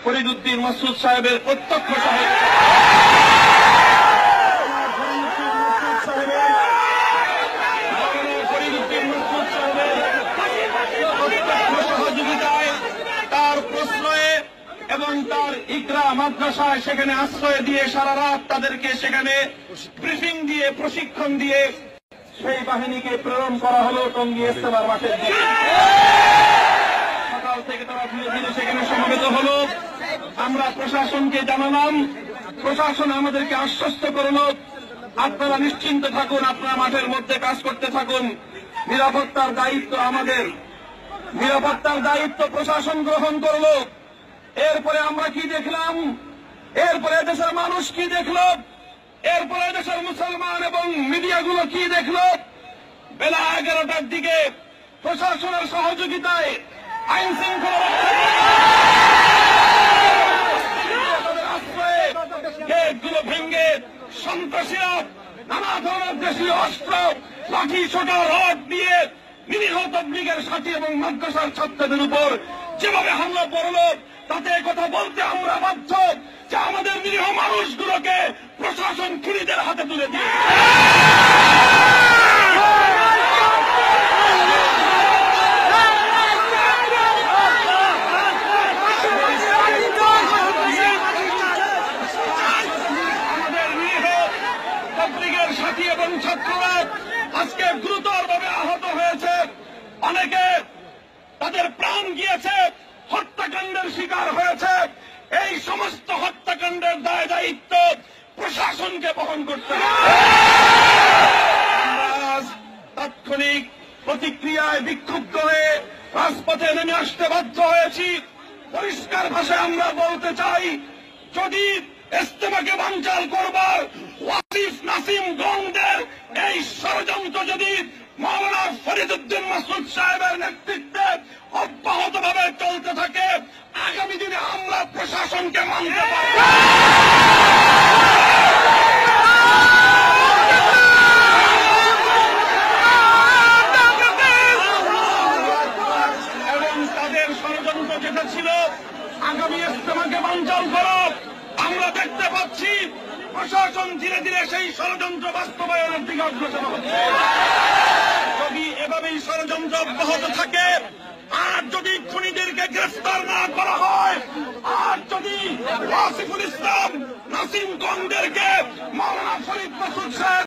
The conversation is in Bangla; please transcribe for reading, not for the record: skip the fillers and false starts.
ফরিদউদ্দিন মাসউদ সাহেবের প্রত্যক্ষ সহযোগিতায় তার প্রশ্রয়ে এবং তার ইকরা মাদ্রাসায় সেখানে আশ্রয় দিয়ে সারা রাত তাদেরকে সেখানে ব্রিফিং দিয়ে প্রশিক্ষণ দিয়ে সেই বাহিনীকে প্রেরণ করা হলো টঙ্গী ইজতেমার মাঠের দিকে। সকাল থেকে তারা ধীরে ধীরে সেখানে সমবেত হলো। আমরা প্রশাসনকে জানালাম, প্রশাসন আমাদেরকে আশ্বস্ত করল, আপনারা নিশ্চিন্ত থাকুন, আপনারা মাঠের মধ্যে কাজ করতে থাকুন, নিরাপত্তার দায়িত্ব আমাদের, নিরাপত্তার দায়িত্ব প্রশাসন গ্রহণ করল। এরপরে আমরা কি দেখলাম, এরপরে দেশের মানুষ কি দেখল, এরপরে দেশের মুসলমান এবং মিডিয়াগুলো কি দেখল, বেলা 11টার দিকে প্রশাসনের সহযোগিতায় আইন শৃঙ্খলা গেটগুলো ভেঙে সন্ত্রাসীরা নানা ধরনের দেশীয় অস্ত্র, লাঠি, ছোটা, রড দিয়ে নিরীহ তাবলীগের সাথী এবং মাদ্রাসার ছাত্রদের উপর যেভাবে হামলা পড়ল, তাতে কথা বলতে আমরা বাধ্য যে আমাদের নিরীহ মানুষগুলোকে প্রশাসন খুনিদের হাতে তুলে দিয়ে আমাদের নিরীহ তাবলীগের সাথী এবং ছাত্ররা আজকে গুরুতরভাবে আহত হয়েছে, অনেকে তাদের প্রাণ গিয়েছে, হত্যাকাণ্ডের শিকার হয়েছে। এই সমস্ত হত্যাকাণ্ডের দায় দায়িত্ব প্রশাসনকে বহন করতে হবে। তাৎক্ষণিক প্রতিক্রিয়ায় বিক্ষুব্ধ হয়ে রাজপথে নেমে আসতে বাধ্য হয়েছি। পরিষ্কার ভাষায় আমরা বলতে চাই, যদি ইজতেমাকে বানচাল করবার ওয়াসিফ নাসিম গংদের এই ষড়যন্ত্র যদি মাওলানা ফরিদউদ্দিন মাসউদ সাহেবের নেতৃত্বে অব্যাহতভাবে চলতে থাকে, আগামী দিনে আমরা প্রশাসনকে মানতে পারব এবং তাদের ষড়যন্ত্র যেটা ছিল আগামী ইজতেমাকে বানচাল করা, আমরা দেখতে পাচ্ছি প্রশাসন ধীরে ধীরে সেই ষড়যন্ত্র বাস্তবায়নের দিকে অগ্রসর হচ্ছে। যদি এভাবেই ষড়যন্ত্র অব্যাহত থাকে, আর যদি খুনিদেরকে গ্রেফতার না করা হয়, আর যদি ওয়াসিফুল ইসলাম নাসিম গংদেরকে মাওলানা ফরিদ মাসউদ সাহেব